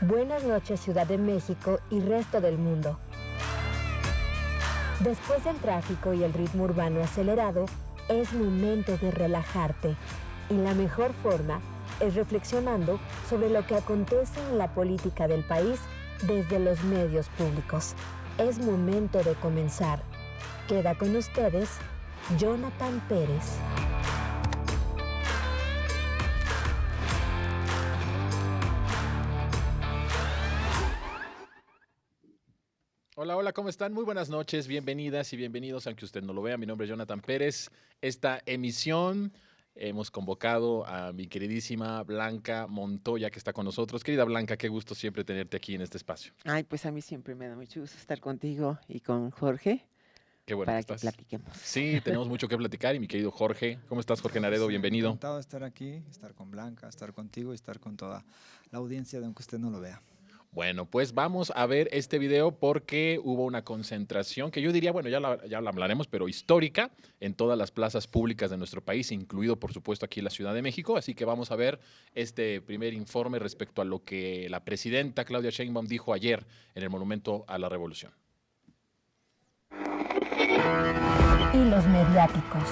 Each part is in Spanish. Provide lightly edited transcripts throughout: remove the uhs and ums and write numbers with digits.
Buenas noches, Ciudad de México y resto del mundo. Después del tráfico y el ritmo urbano acelerado, es momento de relajarte. Y la mejor forma es reflexionando sobre lo que acontece en la política del país desde los medios públicos. Es momento de comenzar. Queda con ustedes, Jonathan Pérez. Hola, hola, ¿cómo están? Muy buenas noches, bienvenidas y bienvenidos, aunque usted no lo vea. Mi nombre es Jonathan Pérez. Esta emisión hemos convocado a mi queridísima Blanca Montoya, que está con nosotros. Querida Blanca, qué gusto siempre tenerte aquí en este espacio. Ay, pues a mí siempre me da mucho gusto estar contigo y con Jorge Qué bueno que para que estás. platiquemos. Sí, tenemos mucho que platicar y mi querido Jorge. ¿Cómo estás, Jorge Naredo? Pues, Bienvenido. encantado de estar aquí, estar con Blanca, estar contigo y estar con toda la audiencia, de aunque usted no lo vea. Bueno, pues vamos a ver este video porque hubo una concentración que yo diría, bueno, ya la hablaremos, pero histórica en todas las plazas públicas de nuestro país, incluido por supuesto aquí en la Ciudad de México. Así que vamos a ver este primer informe respecto a lo que la presidenta Claudia Sheinbaum dijo ayer en el Monumento a la Revolución. Hilos mediáticos.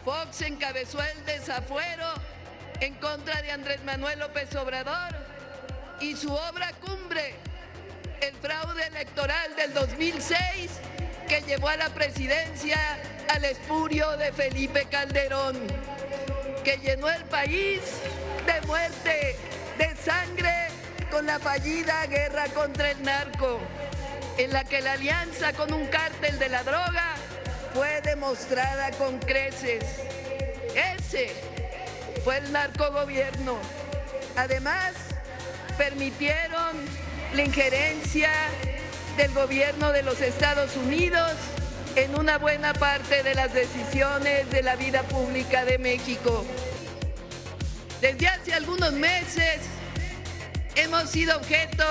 Fox encabezó el desafuero en contra de Andrés Manuel López Obrador y su obra cumbre, el fraude electoral del 2006, que llevó a la presidencia al espurio de Felipe Calderón, que llenó el país de muerte, de sangre, con la fallida guerra contra el narco, en la que la alianza con un cártel de la droga fue demostrada con creces. Ese fue el narcogobierno. Además, permitieron la injerencia del gobierno de los Estados Unidos en una buena parte de las decisiones de la vida pública de México. Desde hace algunos meses hemos sido objeto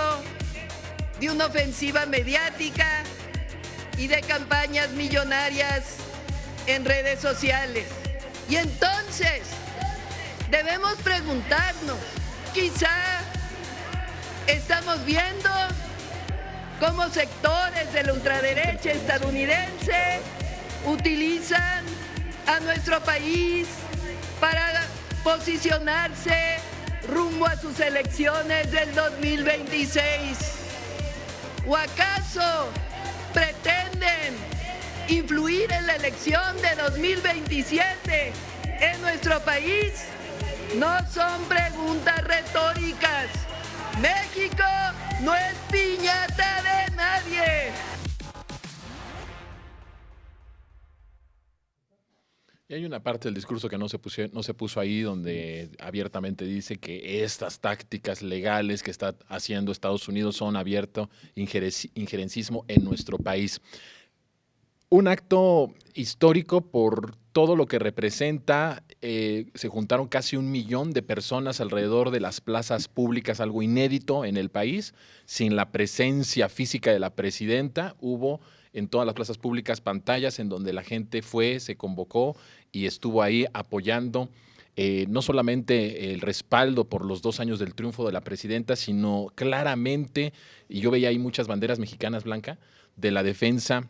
de una ofensiva mediática y de campañas millonarias en redes sociales. Y entonces debemos preguntarnos, quizá estamos viendo cómo sectores de la ultraderecha estadounidense utilizan a nuestro país para posicionarse rumbo a sus elecciones del 2026. ¿O acaso pretenden influir en la elección de 2027 en nuestro país? No son preguntas retóricas. México no es piñata de nadie. Y hay una parte del discurso que no se puso ahí, donde abiertamente dice que estas tácticas legales que está haciendo Estados Unidos son abierto injerencismo en nuestro país. Un acto histórico por todo lo que representa. Se juntaron casi 1 millón de personas alrededor de las plazas públicas, algo inédito en el país. Sin la presencia física de la presidenta, hubo en todas las plazas públicas pantallas en donde la gente fue, se convocó y estuvo ahí apoyando no solamente el respaldo por los 2 años del triunfo de la presidenta, sino claramente, y yo veía ahí muchas banderas mexicanas, Blanca, de la defensa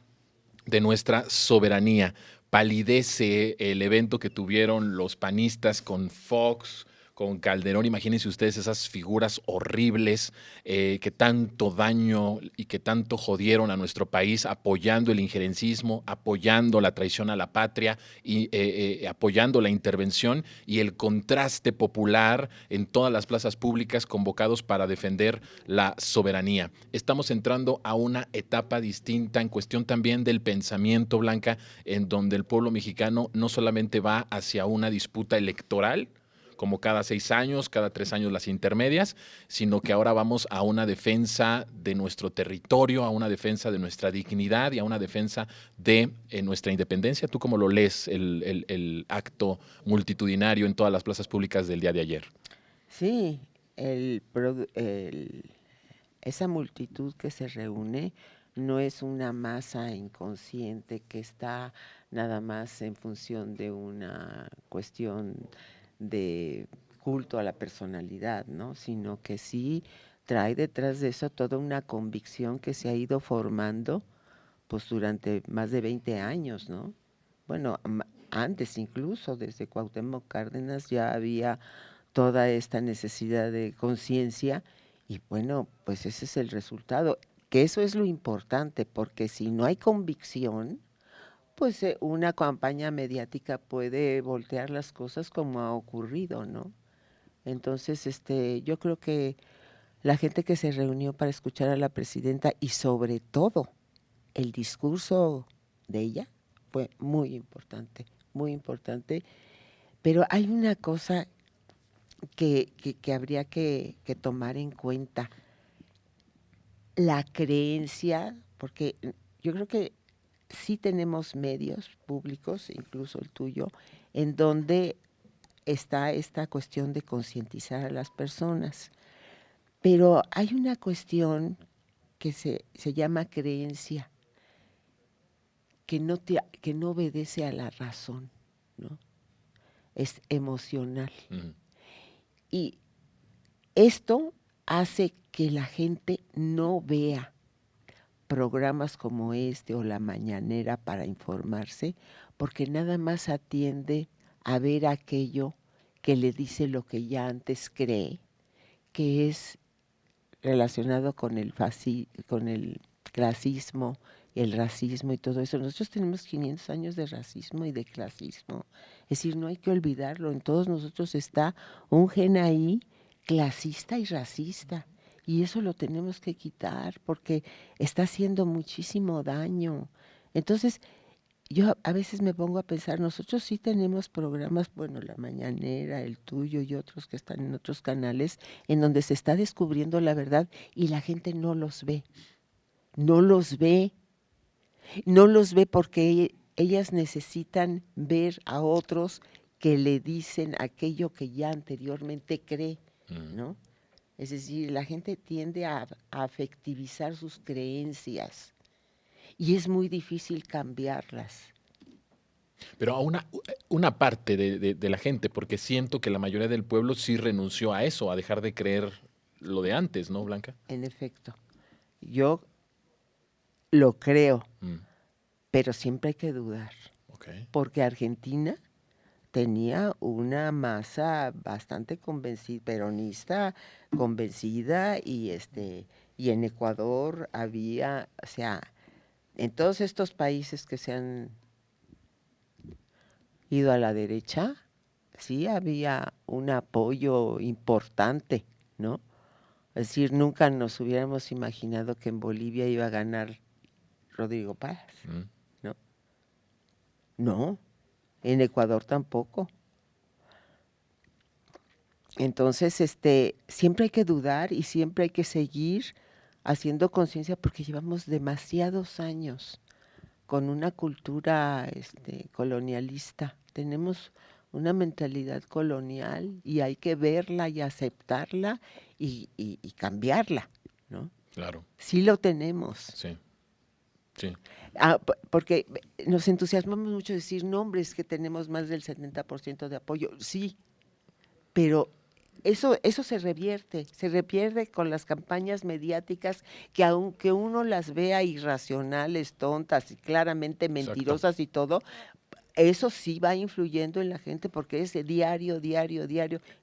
de nuestra soberanía. Palidece el evento que tuvieron los panistas con Fox, con Calderón. Imagínense ustedes esas figuras horribles que tanto daño y que tanto jodieron a nuestro país, apoyando el injerencismo, apoyando la traición a la patria y apoyando la intervención y el contraste popular en todas las plazas públicas convocados para defender la soberanía. Estamos entrando a una etapa distinta en cuestión también del pensamiento, Blanca, en donde el pueblo mexicano no solamente va hacia una disputa electoral, como cada 6 años, cada 3 años las intermedias, sino que ahora vamos a una defensa de nuestro territorio, a una defensa de nuestra dignidad y a una defensa de nuestra independencia. ¿Tú cómo lo lees el acto multitudinario en todas las plazas públicas del día de ayer? Sí, esa multitud que se reúne no es una masa inconsciente que está nada más en función de una cuestión de culto a la personalidad, ¿no? Sino que sí trae detrás de eso toda una convicción que se ha ido formando pues durante más de 20 años, ¿no? Bueno, antes incluso, desde Cuauhtémoc Cárdenas ya había toda esta necesidad de conciencia y bueno, pues ese es el resultado, que eso es lo importante, porque si no hay convicción, pues una campaña mediática puede voltear las cosas como ha ocurrido, ¿no? Entonces, yo creo que la gente que se reunió para escuchar a la presidenta y sobre todo el discurso de ella fue muy importante, pero hay una cosa que habría que tomar en cuenta, la creencia, porque yo creo que sí tenemos medios públicos, incluso el tuyo, en donde está esta cuestión de concientizar a las personas, pero hay una cuestión que se llama creencia, que no obedece a la razón, ¿no? Es emocional. Ujú. Y esto hace que la gente no vea programas como este o La Mañanera para informarse, porque nada más atiende a ver aquello que le dice lo que ya antes cree, que es relacionado con con el clasismo, el racismo y todo eso. Nosotros tenemos 500 años de racismo y de clasismo. Es decir, no hay que olvidarlo. En todos nosotros está un gen ahí clasista y racista. Y eso lo tenemos que quitar porque está haciendo muchísimo daño. Entonces, yo a veces me pongo a pensar, nosotros sí tenemos programas, bueno, La Mañanera, el tuyo y otros que están en otros canales, en donde se está descubriendo la verdad y la gente no los ve. No los ve, no los ve porque ellas necesitan ver a otros que le dicen aquello que ya anteriormente cree, ¿no? Es decir, la gente tiende a afectivizar sus creencias y es muy difícil cambiarlas. Pero a una parte de la gente, porque siento que la mayoría del pueblo sí renunció a eso, a dejar de creer lo de antes, ¿no, Blanca? En efecto, yo lo creo, Mm, pero siempre hay que dudar, ok. porque Argentina tenía una masa bastante convencida, peronista, convencida, y en Ecuador había, o sea, en todos estos países que se han ido a la derecha, sí había un apoyo importante, ¿no? Es decir, nunca nos hubiéramos imaginado que en Bolivia iba a ganar Rodrigo Paz, Mm. ¿no? No, en Ecuador tampoco. Entonces, siempre hay que dudar y siempre hay que seguir haciendo conciencia porque llevamos demasiados años con una cultura colonialista. Tenemos una mentalidad colonial y hay que verla y aceptarla y cambiarla, ¿no? Claro, Sí lo tenemos. sí, sí. Porque nos entusiasmamos mucho decir nombres que tenemos más del 70% de apoyo. Sí, pero eso se revierte con las campañas mediáticas que aunque uno las vea irracionales, tontas y claramente Exacto. mentirosas y todo, eso sí va influyendo en la gente porque es de diario.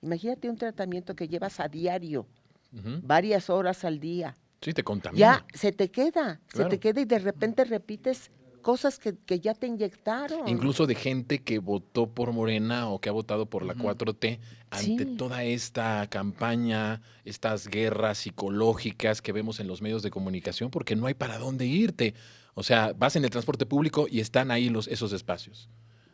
Imagínate un tratamiento que llevas a diario, Ujú. varias horas al día. Sí, te contamina. Ya se te queda Claro. y de repente repites cosas que ya te inyectaron. Incluso de gente que votó por Morena o que ha votado por la 4T ante Sí. toda esta campaña, estas guerras psicológicas que vemos en los medios de comunicación, porque no hay para dónde irte. O sea, vas en el transporte público y están ahí esos espacios,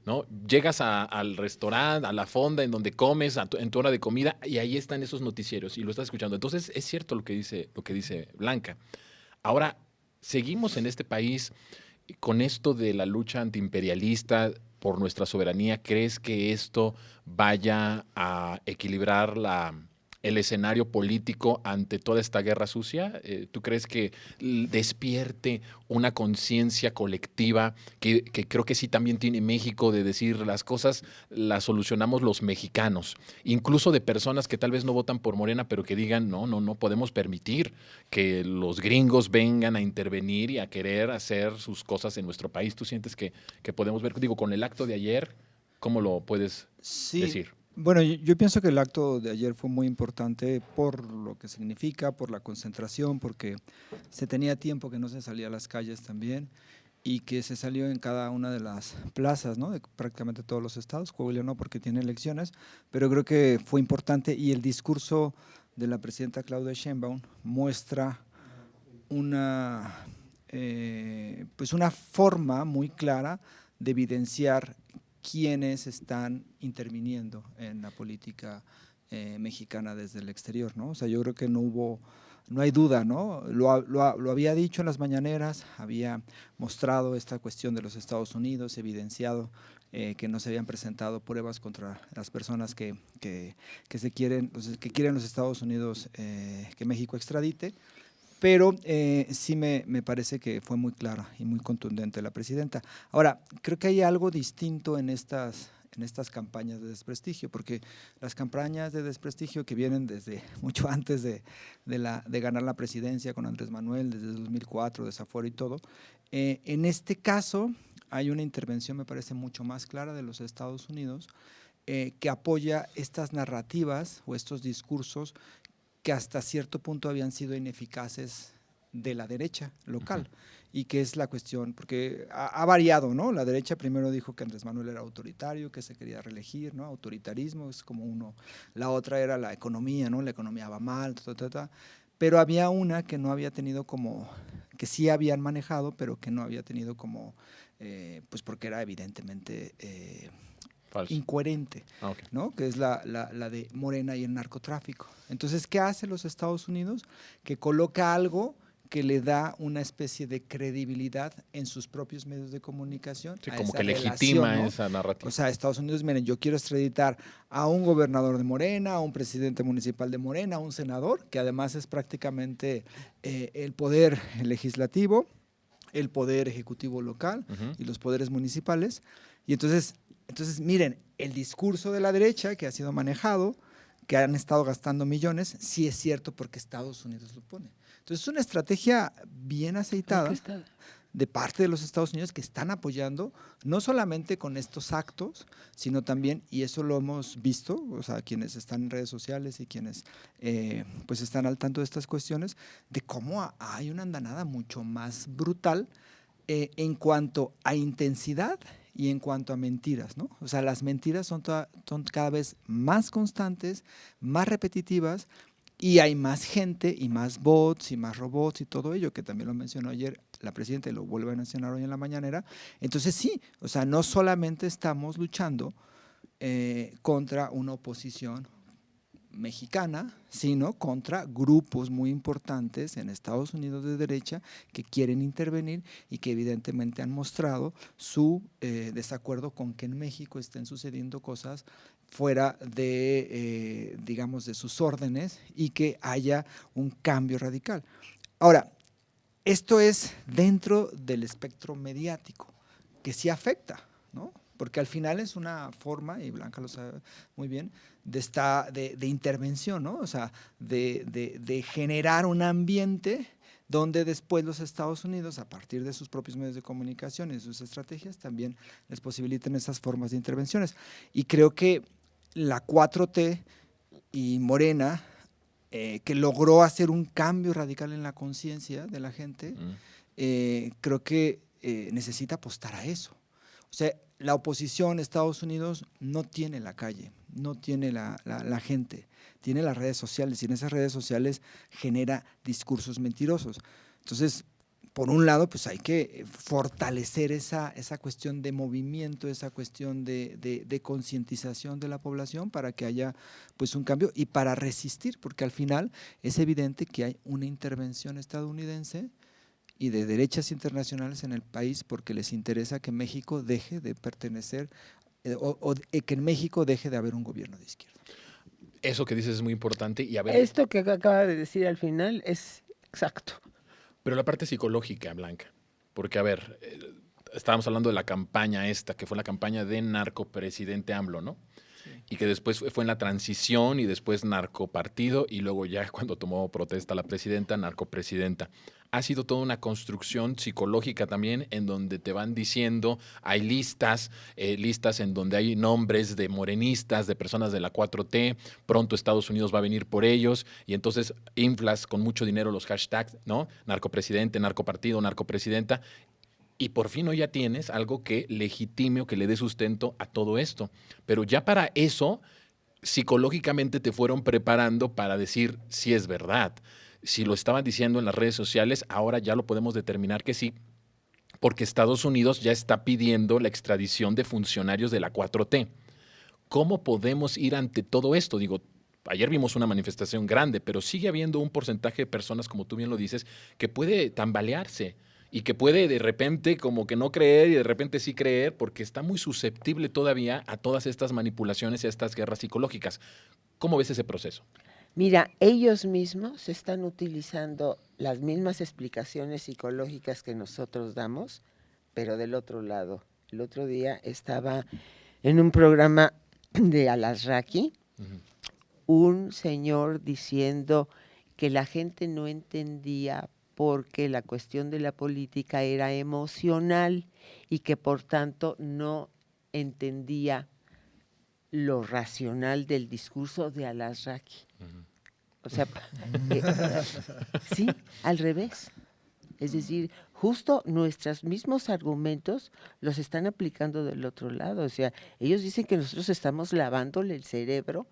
¿no? Llegas al restaurante, a la fonda en donde comes, en tu hora de comida, y ahí están esos noticieros y lo estás escuchando. Entonces, es cierto lo que dice Blanca. Ahora, seguimos en este país con esto de la lucha antiimperialista por nuestra soberanía. ¿Crees que esto vaya a equilibrar el escenario político ante toda esta guerra sucia? ¿Tú crees que despierte una conciencia colectiva que creo que sí también tiene México de decir las cosas las solucionamos los mexicanos, incluso de personas que tal vez no votan por Morena, pero que digan, no podemos permitir que los gringos vengan a intervenir y a querer hacer sus cosas en nuestro país? ¿Tú sientes que podemos ver, digo, con el acto de ayer, cómo lo puedes Sí, decir? bueno, yo pienso que el acto de ayer fue muy importante por lo que significa, por la concentración, porque se tenía tiempo que no se salía a las calles también y que se salió en cada una de las plazas, ¿no? De prácticamente todos los estados. Coahuila no, porque tiene elecciones, pero creo que fue importante y el discurso de la presidenta Claudia Sheinbaum muestra una, pues una forma muy clara de evidenciar quiénes están interviniendo en la política mexicana desde el exterior, ¿no? O sea, yo creo que no hay duda, ¿no? Lo había dicho en las mañaneras, había mostrado esta cuestión de los Estados Unidos, evidenciado que no se habían presentado pruebas contra las personas que quieren los Estados Unidos que México extradite. Pero sí me parece que fue muy clara y muy contundente la presidenta. Ahora, creo que hay algo distinto en estas campañas de desprestigio, porque las campañas de desprestigio que vienen desde mucho antes de ganar la presidencia con Andrés Manuel, desde 2004, desafuero y todo, en este caso hay una intervención, me parece, mucho más clara de los Estados Unidos, que apoya estas narrativas o estos discursos que hasta cierto punto habían sido ineficaces de la derecha local. Y que es la cuestión, porque ha variado, ¿no? La derecha primero dijo que Andrés Manuel era autoritario, que se quería reelegir, ¿no? Autoritarismo es como uno. La otra era la economía, ¿no? La economía va mal, pero había una que no había tenido como, que sí habían manejado, pero que no había tenido como, pues porque era evidentemente Falso. incoherente, Okay. ¿no? Que es la de Morena y el narcotráfico. Entonces, ¿qué hace los Estados Unidos? Que coloca algo que le da una especie de credibilidad en sus propios medios de comunicación. Sí, a como esa que relación, legitima ¿no? esa narrativa. O sea, Estados Unidos, miren, yo quiero extraditar a un gobernador de Morena, a un presidente municipal de Morena, a un senador, que además es prácticamente el poder legislativo, el poder ejecutivo local y los poderes municipales. Y entonces, miren, el discurso de la derecha que ha sido manejado, que han estado gastando millones, sí es cierto porque Estados Unidos lo pone. Entonces, es una estrategia bien aceitada de parte de los Estados Unidos que están apoyando, no solamente con estos actos, sino también, y eso lo hemos visto, o sea, quienes están en redes sociales y quienes pues están al tanto de estas cuestiones, de cómo hay una andanada mucho más brutal en cuanto a intensidad y en cuanto a mentiras, ¿no? O sea, las mentiras son cada vez más constantes, más repetitivas, y hay más gente y más bots y más robots y todo ello, que también lo mencionó ayer la presidenta y lo vuelve a mencionar hoy en la mañanera. Entonces sí, o sea, no solamente estamos luchando contra una oposición mexicana, sino contra grupos muy importantes en Estados Unidos de derecha que quieren intervenir y que evidentemente han mostrado su desacuerdo con que en México estén sucediendo cosas fuera de, digamos, de sus órdenes y que haya un cambio radical. Ahora, esto es dentro del espectro mediático, que sí afecta, ¿no? Porque al final es una forma, y Blanca lo sabe muy bien, de intervención, ¿no? O sea, de generar un ambiente donde después los Estados Unidos, a partir de sus propios medios de comunicación y de sus estrategias, también les posibiliten esas formas de intervenciones. Y creo que la 4T y Morena, que logró hacer un cambio radical en la conciencia de la gente, creo que necesita apostar a eso. O sea, la oposición, Estados Unidos, no tiene la calle, no tiene la gente, tiene las redes sociales y en esas redes sociales genera discursos mentirosos. Entonces, por un lado, pues hay que fortalecer esa cuestión de movimiento, esa cuestión de concientización de la población para que haya pues un cambio y para resistir, porque al final es evidente que hay una intervención estadounidense y de derechas internacionales en el país porque les interesa que México deje de pertenecer que en México deje de haber un gobierno de izquierda. Eso que dices es muy importante y a ver, Esto que acaba de decir al final es exacto. pero la parte psicológica, Blanca, porque a ver, estábamos hablando de la campaña esta, que fue la campaña de narcopresidente AMLO, ¿no? Y que después fue en la transición y después narcopartido y luego ya cuando tomó protesta la presidenta, narcopresidenta. Ha sido toda una construcción psicológica también en donde te van diciendo, hay listas en donde hay nombres de morenistas, de personas de la 4T, pronto Estados Unidos va a venir por ellos y entonces inflas con mucho dinero los hashtags, ¿no? Narcopresidente, narcopartido, narcopresidenta y por fin hoy ya tienes algo que legitime o que le dé sustento a todo esto. Pero ya para eso, psicológicamente te fueron preparando para decir si es verdad. Si lo estaban diciendo en las redes sociales, ahora ya lo podemos determinar que sí, porque Estados Unidos ya está pidiendo la extradición de funcionarios de la 4T. ¿Cómo podemos ir ante todo esto? Digo, ayer vimos una manifestación grande, pero sigue habiendo un porcentaje de personas, como tú bien lo dices, que puede tambalearse y que puede de repente como que no creer y de repente sí creer porque está muy susceptible todavía a todas estas manipulaciones y a estas guerras psicológicas. ¿Cómo ves ese proceso? Mira, ellos mismos están utilizando las mismas explicaciones psicológicas que nosotros damos, pero del otro lado. El otro día estaba en un programa de Alasraqui, un señor diciendo que la gente no entendía porque la cuestión de la política era emocional y que por tanto no entendía lo racional del discurso de Alasraqui. O sea, sí, al revés. Es decir, justo nuestros mismos argumentos los están aplicando del otro lado. O sea, ellos dicen que nosotros estamos lavándole el cerebro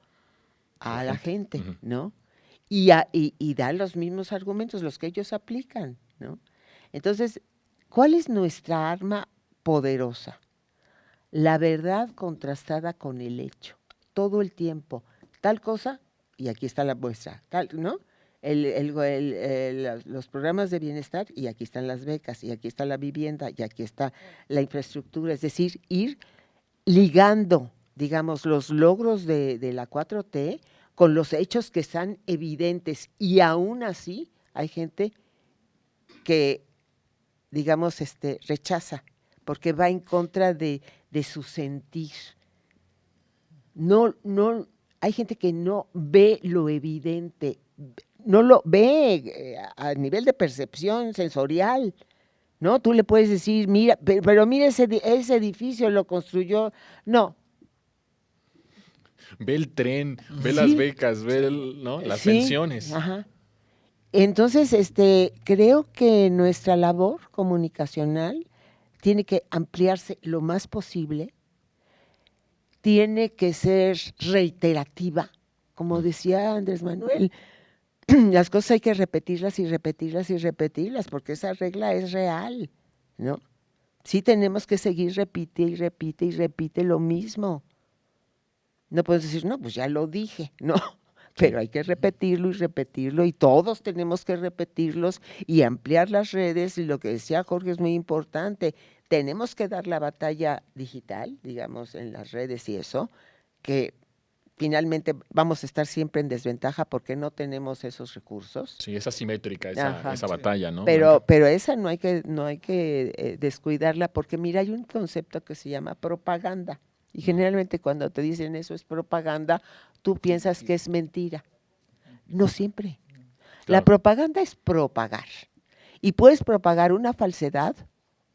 a la gente, ¿no? Y dan los mismos argumentos, los que ellos aplican, ¿no? Entonces, ¿cuál es nuestra arma poderosa? La verdad contrastada con el hecho, todo el tiempo. Tal cosa, y aquí está la muestra, tal, ¿no? Los programas de bienestar, y aquí están las becas, y aquí está la vivienda, y aquí está la infraestructura. Es decir, ir ligando, digamos, los logros de la 4T con los hechos que están evidentes. Y aún así hay gente que, digamos, rechaza, porque va en contra de su sentir. No, hay gente que no ve lo evidente, no lo ve a nivel de percepción sensorial, ¿no? Tú le puedes decir, mira, pero mira ese edificio lo construyó, no. Ve el tren, ve las becas, ve ¿no? Las pensiones. Ajá. Entonces, creo que nuestra labor comunicacional tiene que ampliarse lo más posible, tiene que ser reiterativa, como decía Andrés Manuel, las cosas hay que repetirlas y repetirlas y repetirlas, porque esa regla es real, ¿no? Sí tenemos que seguir, repite y repite y repite lo mismo. No puedes decir, no, pues ya lo dije, no, pero hay que repetirlo y repetirlo y todos tenemos que repetirlos y ampliar las redes y lo que decía Jorge es muy importante, tenemos que dar la batalla digital, digamos, en las redes y eso, que finalmente vamos a estar siempre en desventaja porque no tenemos esos recursos. Sí, es asimétrica esa batalla, ¿no? Pero esa no hay que descuidarla porque mira, hay un concepto que se llama propaganda. Y generalmente cuando te dicen eso es propaganda, tú piensas que es mentira. No siempre. La propaganda es propagar. Y puedes propagar una falsedad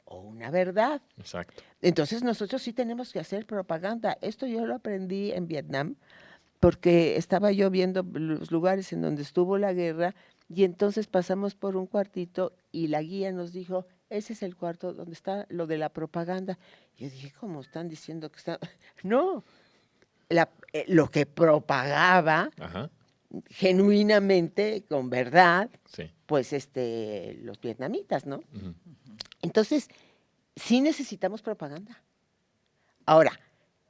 o una verdad. Exacto. Entonces nosotros sí tenemos que hacer propaganda. Esto yo lo aprendí en Vietnam porque estaba yo viendo los lugares en donde estuvo la guerra y entonces pasamos por un cuartito y la guía nos dijo, ese es el cuarto donde está lo de la propaganda. Yo dije, ¿cómo están diciendo que está? No, lo que propagaba genuinamente, con verdad, pues los vietnamitas, ¿no? Entonces, sí necesitamos propaganda. Ahora,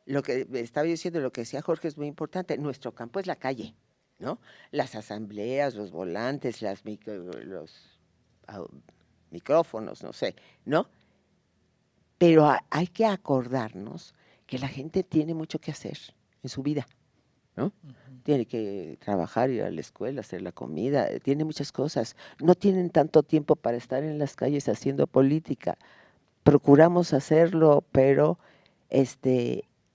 lo que estaba diciendo, lo que decía Jorge es muy importante, nuestro campo es la calle, ¿no? Las asambleas, los volantes, los micrófonos, no sé, ¿no? Pero hay que acordarnos que la gente tiene mucho que hacer en su vida, ¿no? Tiene que trabajar, ir a la escuela, hacer la comida, tiene muchas cosas. No tienen tanto tiempo para estar en las calles haciendo política. Procuramos hacerlo, pero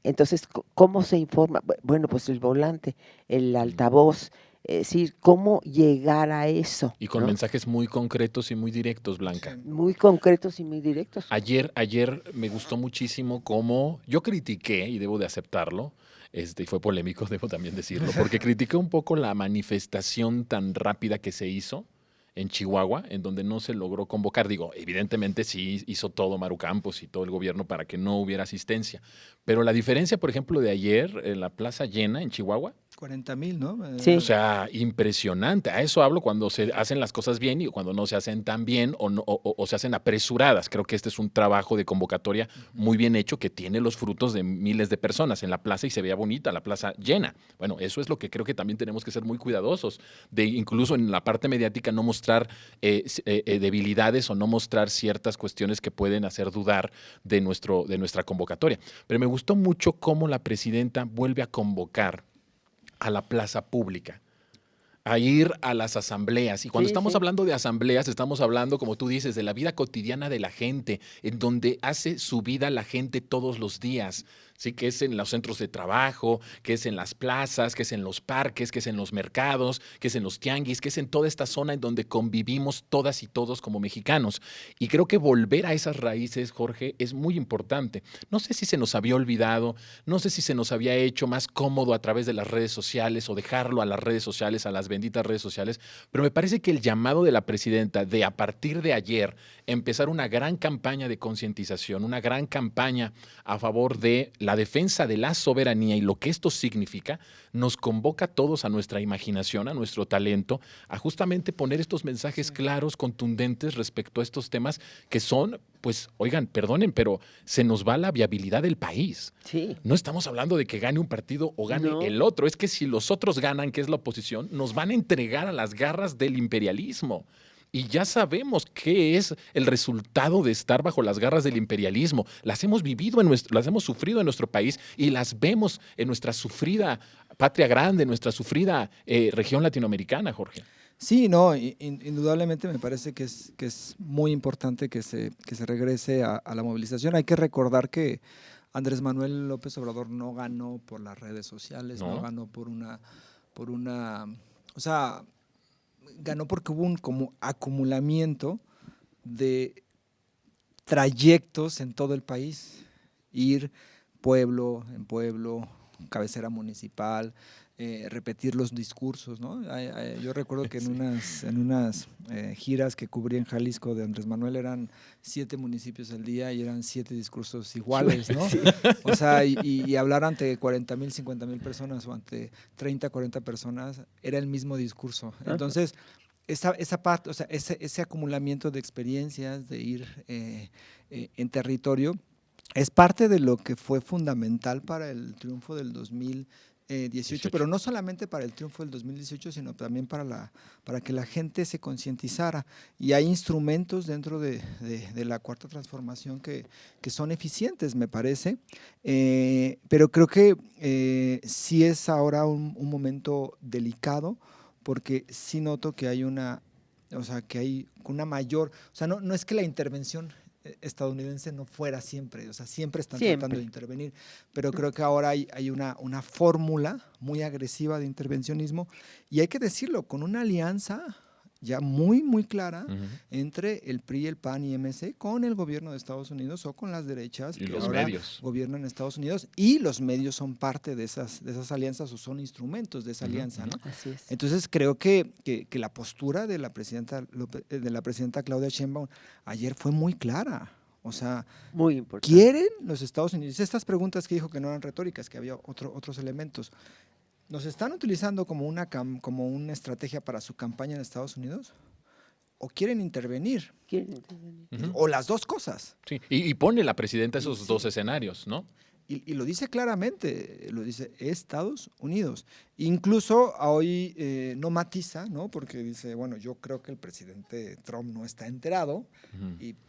entonces, ¿cómo se informa? Bueno, pues el volante, el altavoz, es decir, ¿cómo llegar a eso? Y con ¿no? mensajes muy concretos y muy directos, Blanca. Sí. Muy concretos y muy directos. Ayer me gustó muchísimo cómo yo critiqué, y debo de aceptarlo, y fue polémico, debo también decirlo, porque critiqué un poco la manifestación tan rápida que se hizo en Chihuahua, en donde no se logró convocar. Digo, evidentemente sí hizo todo Maru Campos y todo el gobierno para que no hubiera asistencia. Pero la diferencia, por ejemplo, de ayer en la plaza llena en Chihuahua, 40,000, ¿no? Sí. o sea, impresionante. A eso hablo cuando se hacen las cosas bien y cuando no se hacen tan bien o se hacen apresuradas. Creo que este es un trabajo de convocatoria muy bien hecho que tiene los frutos de miles de personas en la plaza y se veía bonita, la plaza llena. Bueno, eso es lo que creo que también tenemos que ser muy cuidadosos de incluso en la parte mediática no mostrar debilidades o no mostrar ciertas cuestiones que pueden hacer dudar de nuestra convocatoria. Pero me gustó mucho cómo la presidenta vuelve a convocar a la plaza pública, a ir a las asambleas. Y cuando Sí, estamos sí. hablando de asambleas, estamos hablando, como tú dices, de la vida cotidiana de la gente, en donde hace su vida la gente todos los días. Sí, que es en los centros de trabajo, que es en las plazas, que es en los parques, que es en los mercados, que es en los tianguis, que es en toda esta zona en donde convivimos todas y todos como mexicanos. Y creo que volver a esas raíces, Jorge, es muy importante. No sé si se nos había olvidado, no sé si se nos había hecho más cómodo a través de las redes sociales o dejarlo a las redes sociales, a las benditas redes sociales, pero me parece que el llamado de la presidenta de a partir de ayer empezar una gran campaña de concientización, una gran campaña a favor de la defensa de la soberanía y lo que esto significa, nos convoca a todos a nuestra imaginación, a nuestro talento, a justamente poner estos mensajes claros, contundentes respecto a estos temas que son, pues, oigan, perdonen, pero se nos va la viabilidad del país. Sí. No estamos hablando de que gane un partido o gane No. el otro, es que si los otros ganan, que es la oposición, nos van a entregar a las garras del imperialismo. Y ya sabemos qué es el resultado de estar bajo las garras del imperialismo. Las hemos vivido, las hemos sufrido en nuestro país y las vemos en nuestra sufrida patria grande, en nuestra sufrida región latinoamericana, Jorge. Sí, no, indudablemente me parece que es muy importante que se regrese a la movilización. Hay que recordar que Andrés Manuel López Obrador no ganó por las redes sociales, no ¿No? ganó o sea, ganó porque hubo un como acumulamiento de trayectos en todo el país, ir pueblo en pueblo, cabecera municipal, repetir los discursos, ¿no? Yo recuerdo que en unas giras que cubrí en Jalisco de Andrés Manuel eran 7 municipios al día y eran 7 discursos iguales, ¿no? Sí. O sea, y hablar ante 40,000, 50,000 personas o ante 30, 40 personas era el mismo discurso. Entonces, esa parte, o sea, ese acumulamiento de experiencias, de ir en territorio, es parte de lo que fue fundamental para el triunfo del 2018, pero no solamente para el triunfo del 2018, sino también para que la gente se concientizara. Y hay instrumentos dentro de la Cuarta Transformación que son eficientes, me parece, pero creo que sí es ahora un momento delicado, porque sí noto que hay una mayor, o sea, no es que la intervención estadounidense no fuera siempre, o sea, siempre están tratando de intervenir, pero creo que ahora hay una fórmula muy agresiva de intervencionismo y hay que decirlo, con una alianza ya muy, muy clara entre el PRI, el PAN y MC con el gobierno de Estados Unidos o con las derechas Y que los ahora medios gobiernan en Estados Unidos, y los medios son parte de esas alianzas o son instrumentos de esa alianza, ¿no? Así es. Entonces creo que la postura de la presidenta Claudia Sheinbaum ayer fue muy clara. O sea, muy importante. ¿Quieren los Estados Unidos? Estas preguntas que dijo que no eran retóricas, que había otros elementos. ¿Nos están utilizando como una estrategia para su campaña en Estados Unidos? ¿O quieren intervenir? ¿Quieren intervenir? O las dos cosas. Sí, y pone la presidenta esos dos escenarios, ¿no? Y lo dice claramente, lo dice Estados Unidos. Incluso hoy no matiza, ¿no? Porque dice, bueno, yo creo que el presidente Trump no está enterado,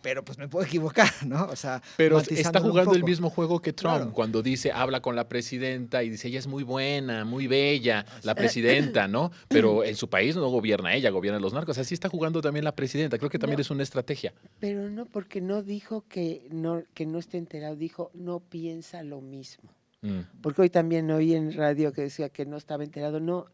pero pues me puedo equivocar, ¿no? O sea, pero está matizándolo un jugando el poco. mismo juego que Trump, Claro. cuando dice, habla con la presidenta y dice, ella es muy buena, muy bella, la presidenta, ¿no? Pero en su país no gobierna ella, gobiernan los narcos. Así está jugando también la presidenta. Creo que también No, es una estrategia. pero no, porque no dijo que no esté enterado, dijo no piensa lo mismo. Mm. Porque hoy también oí en radio que decía que no estaba enterado. No,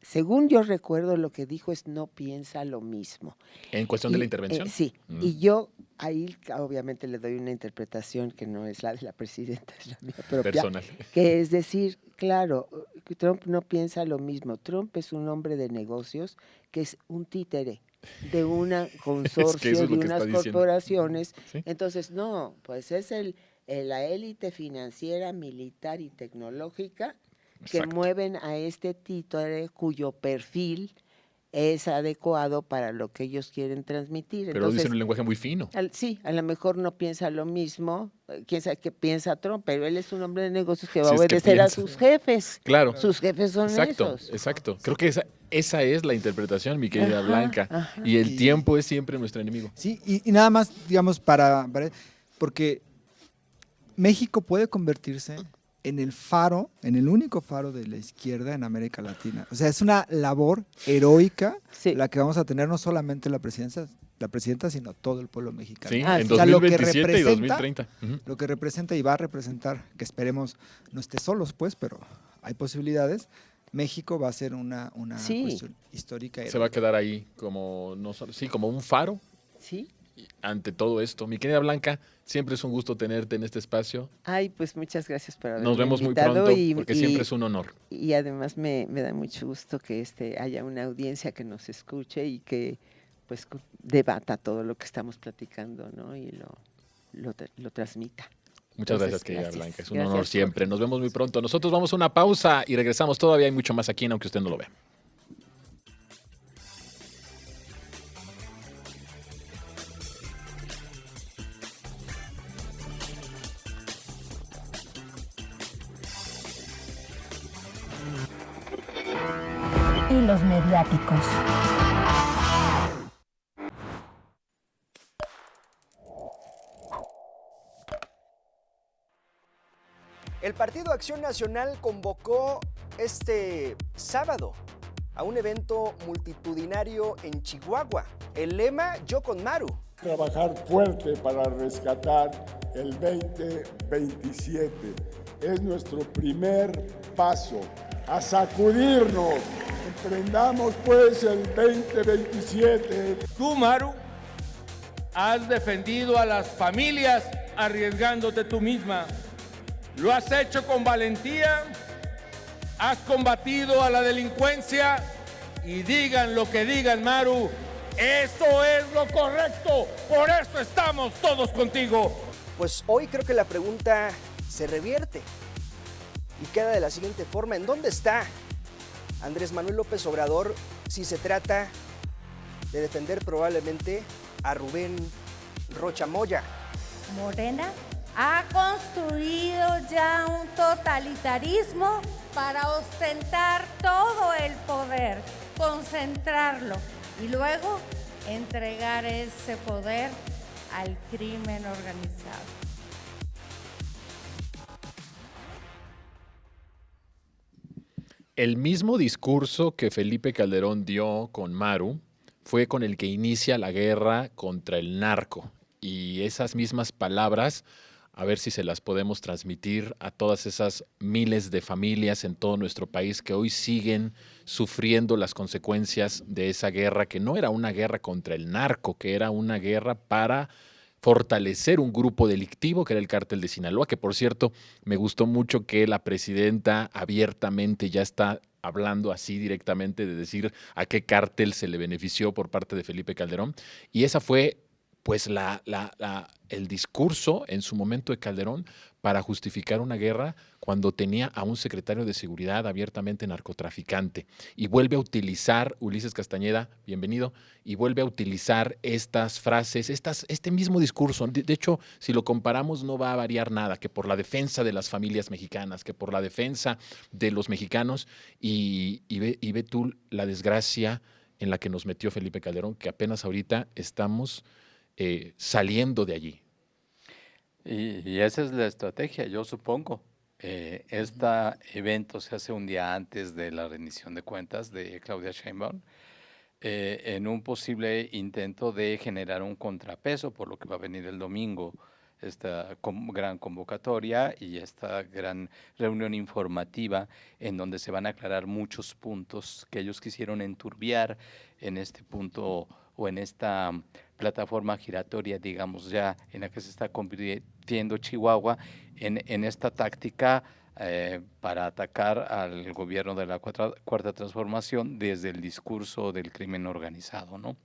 según yo recuerdo, lo que dijo es no piensa lo mismo. ¿En cuestión de la intervención? Sí, y yo ahí obviamente le doy una interpretación que no es la de la presidenta, es la mía propia, Personal. que es decir, claro, Trump no piensa lo mismo. Trump es un hombre de negocios que es un títere de una consorcio, eso es lo de que unas está diciendo. corporaciones. Sí. Entonces, no, pues es la élite financiera, militar y tecnológica que Exacto. mueven a este títere cuyo perfil es adecuado para lo que ellos quieren transmitir. Pero lo dicen en un lenguaje muy fino. Sí, a lo mejor no piensa lo mismo, quién sabe qué piensa Trump, pero él es un hombre de negocios que va Si a es que obedecer a piensa. sus jefes. Claro. Sus jefes son Exacto, esos. exacto. Creo que esa es la interpretación, mi querida Ajá, Blanca. ajá. Y el Y- tiempo es siempre nuestro enemigo. Sí, y nada más, digamos, porque México puede convertirse en el faro, en el único faro de la izquierda en América Latina. O sea, es una labor heroica Sí. la que vamos a tener no solamente la presidenta, sino todo el pueblo mexicano. Sí, Ah, en sí. O sea, lo que 2027 y representa- 2030. Ujú. Lo que representa y va a representar, que esperemos no esté solos, pues, pero hay posibilidades. México va a ser una Sí. cuestión histórica. Se va a quedar ahí como, no solo- sí, como un faro Sí. ante todo esto. Mi querida Blanca, siempre es un gusto tenerte en este espacio. Ay, pues muchas gracias por haberme Nos vemos muy invitado pronto, porque siempre es un honor. y además me da mucho gusto que haya una audiencia que nos escuche y que pues debata todo lo que estamos platicando, ¿no? Y lo transmita. Muchas Entonces, gracias, querida gracias. Blanca. Es un Gracias, honor siempre. Jorge. Nos vemos muy pronto. Nosotros vamos a una pausa y regresamos. Todavía hay mucho más aquí, aunque usted no lo vea. Y los mediáticos. El Partido Acción Nacional convocó este sábado a un evento multitudinario en Chihuahua. El lema, Yo con Maru. Trabajar fuerte para rescatar el 2027. Es nuestro primer paso a sacudirnos. Emprendamos pues el 2027. Tú, Maru, has defendido a las familias arriesgándote tú misma. Lo has hecho con valentía, has combatido a la delincuencia y digan lo que digan, Maru, eso es lo correcto, por eso estamos todos contigo. Pues hoy creo que la pregunta se revierte y queda de la siguiente forma. ¿En dónde está Andrés Manuel López Obrador si se trata de defender probablemente a Rubén Rocha Moya? Morena ha construido ya un totalitarismo para ostentar todo el poder, concentrarlo y luego entregar ese poder al crimen organizado. El mismo discurso que Felipe Calderón dio con Maru fue con el que inicia la guerra contra el narco. Y esas mismas palabras, a ver si se las podemos transmitir a todas esas miles de familias en todo nuestro país que hoy siguen sufriendo las consecuencias de esa guerra, que no era una guerra contra el narco, que era una guerra para fortalecer un grupo delictivo que era el Cártel de Sinaloa, que por cierto me gustó mucho que la presidenta abiertamente ya está hablando así directamente de decir a qué cártel se le benefició por parte de Felipe Calderón. Y esa fue pues el discurso en su momento de Calderón para justificar una guerra cuando tenía a un secretario de seguridad abiertamente narcotraficante. Y vuelve a utilizar, Ulises Castañeda, bienvenido, y vuelve a utilizar estas frases, este mismo discurso. De hecho, si lo comparamos, no va a variar nada, que por la defensa de las familias mexicanas, que por la defensa de los mexicanos, y ve tú la desgracia en la que nos metió Felipe Calderón, que apenas ahorita estamos saliendo de allí. Y esa es la estrategia, yo supongo. Este evento se hace un día antes de la rendición de cuentas de Claudia Sheinbaum, en un posible intento de generar un contrapeso por lo que va a venir el domingo, esta gran convocatoria y esta gran reunión informativa en donde se van a aclarar muchos puntos que ellos quisieron enturbiar en este punto o en esta plataforma giratoria, digamos, ya en la que se está convirtiendo Chihuahua en esta táctica para atacar al gobierno de la cuarta transformación desde el discurso del crimen organizado, ¿no?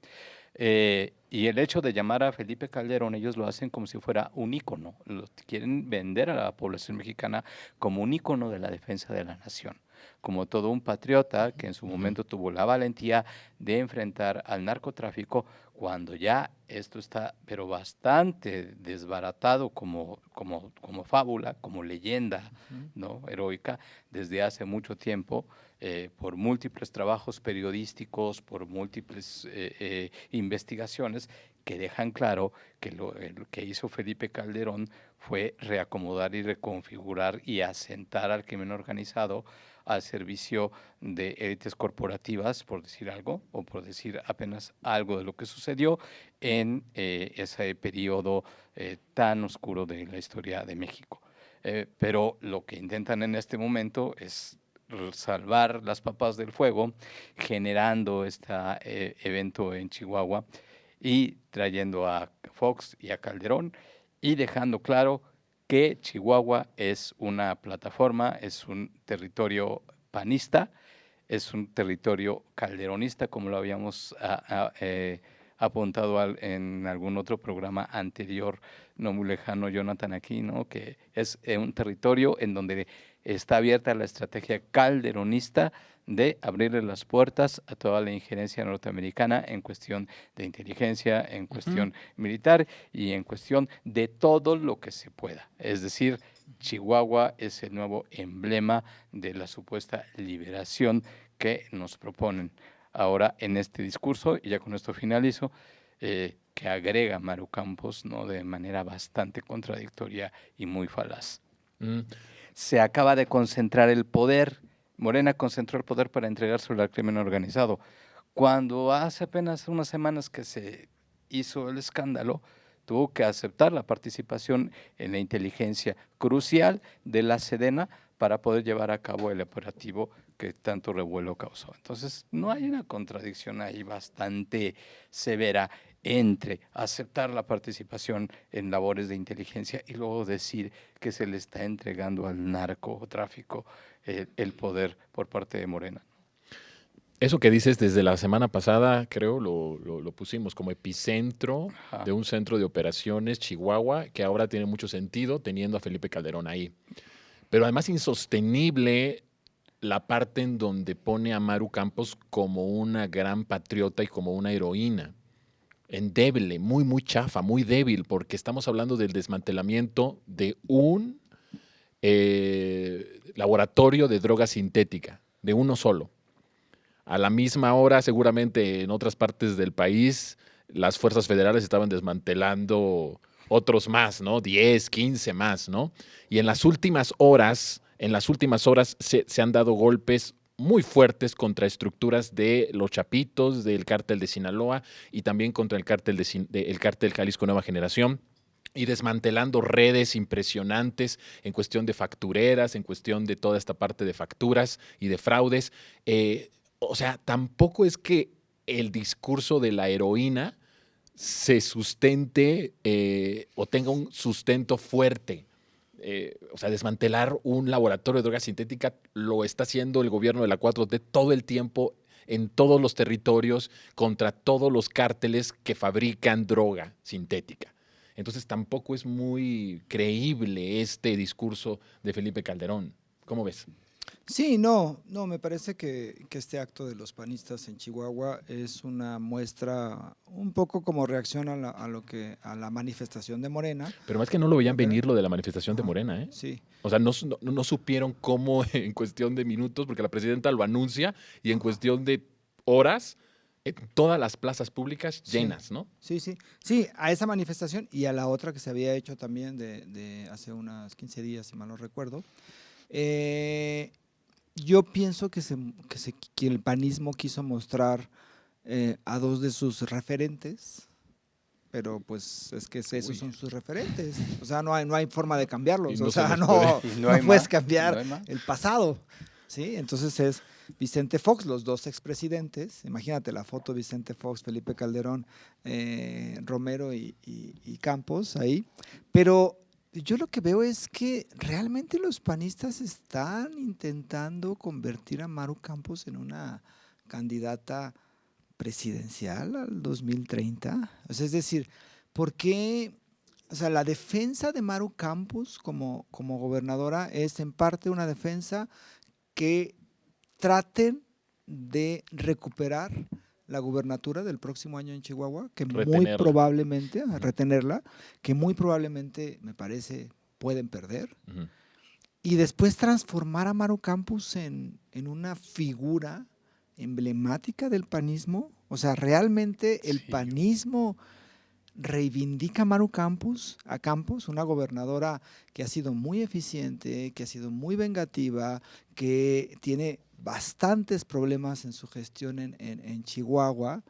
Y el hecho de llamar a Felipe Calderón, ellos lo hacen como si fuera un ícono, quieren vender a la población mexicana como un ícono de la defensa de la nación, como todo un patriota que en su momento tuvo la valentía de enfrentar al narcotráfico cuando ya esto está pero bastante desbaratado como fábula, como leyenda, ¿no?, heroica desde hace mucho tiempo, por múltiples trabajos periodísticos, por múltiples investigaciones que dejan claro que lo que hizo Felipe Calderón fue reacomodar y reconfigurar y asentar al crimen organizado al servicio de élites corporativas, por decir algo, o por decir apenas algo de lo que sucedió en ese periodo tan oscuro de la historia de México. Pero lo que intentan en este momento es salvar las papas del fuego, generando este evento en Chihuahua y trayendo a Fox y a Calderón y dejando claro que Chihuahua es una plataforma, es un territorio panista, es un territorio calderonista, como lo habíamos apuntado en algún otro programa anterior, no muy lejano, Jonathan, aquí, ¿no?, que es un territorio en donde está abierta la estrategia calderonista de abrirle las puertas a toda la injerencia norteamericana en cuestión de inteligencia, en cuestión militar y en cuestión de todo lo que se pueda. Es decir, Chihuahua es el nuevo emblema de la supuesta liberación que nos proponen ahora en este discurso, y ya con esto finalizo, que agrega Maru Campos, ¿no?, de manera bastante contradictoria y muy falaz. Se acaba de concentrar el poder. Morena concentró el poder para entregárselo al crimen organizado. Cuando hace apenas unas semanas que se hizo el escándalo, tuvo que aceptar la participación en la inteligencia crucial de la Sedena para poder llevar a cabo el operativo que tanto revuelo causó. Entonces, no hay una contradicción ahí bastante severa entre aceptar la participación en labores de inteligencia y luego decir que se le está entregando al narcotráfico el poder por parte de Morena. Eso que dices desde la semana pasada, creo, lo pusimos como epicentro de un centro de operaciones, Chihuahua, que ahora tiene mucho sentido teniendo a Felipe Calderón ahí. Pero además insostenible la parte en donde pone a Maru Campos como una gran patriota y como una heroína. Endeble, muy chafa, muy débil, porque estamos hablando del desmantelamiento de un laboratorio de droga sintética, de uno solo. A la misma hora, seguramente en otras partes del país, las fuerzas federales estaban desmantelando otros más, ¿no? 10, 15 más, ¿no? Y en las últimas horas se han dado golpes muy fuertes contra estructuras de los Chapitos, del cártel de Sinaloa y también contra el cártel Jalisco Nueva Generación, y desmantelando redes impresionantes en cuestión de factureras, en cuestión de toda esta parte de facturas y de fraudes. O sea, tampoco es que el discurso de la heroína se sustente o tenga un sustento fuerte. O sea, desmantelar un laboratorio de droga sintética lo está haciendo el gobierno de la 4T todo el tiempo, en todos los territorios, contra todos los cárteles que fabrican droga sintética. Entonces tampoco es muy creíble este discurso de Felipe Calderón. ¿Cómo ves? Sí, no, me parece que este acto de los panistas en Chihuahua es una muestra un poco como reacción a la manifestación de Morena. Pero más que no lo veían Pero- venir lo de la manifestación de Ajá, Morena, ¿eh? sí. O sea, no supieron cómo en cuestión de minutos, porque la presidenta lo anuncia y en cuestión de horas, todas las plazas públicas Sí. llenas, ¿no? Sí, a esa manifestación y a la otra que se había hecho también de hace unos 15 días, si mal no recuerdo. Yo pienso que el panismo quiso mostrar a dos de sus referentes, pero pues es que esos son sus referentes. O sea, no hay forma de cambiarlos. Y no O se sea, les puede. Y no hay puedes más, cambiar no hay más. el pasado. ¿Sí? Entonces es Vicente Fox, los dos expresidentes. Imagínate la foto: Vicente Fox, Felipe Calderón, Romero y Campos ahí. Pero yo lo que veo es que realmente los panistas están intentando convertir a Maru Campos en una candidata presidencial al 2030. O sea, es decir, ¿por qué? O sea, la defensa de Maru Campos como gobernadora es en parte una defensa que traten de recuperar la gubernatura del próximo año en Chihuahua, que muy Retenerla. probablemente, retenerla, que muy probablemente, me parece, pueden perder. Ujú. Y después transformar a Maru Campos en una figura emblemática del panismo. O sea, realmente el Sí. panismo reivindica a Campos, una gobernadora que ha sido muy eficiente, que ha sido muy vengativa, que tiene bastantes problemas en su gestión en Chihuahua,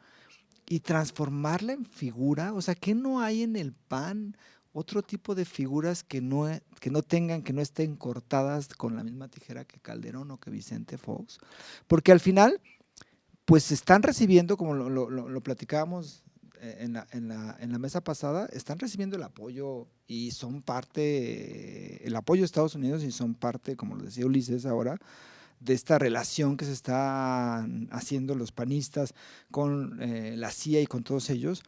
y transformarla en figura. O sea, ¿qué no hay en el PAN? Otro tipo de figuras que no estén cortadas con la misma tijera que Calderón o que Vicente Fox. Porque al final, pues están recibiendo, como lo platicábamos en la mesa pasada, están recibiendo el apoyo y son parte, el apoyo de Estados Unidos, y son parte, como lo decía Ulises ahora, de esta relación que se están haciendo los panistas con la CIA y con todos ellos.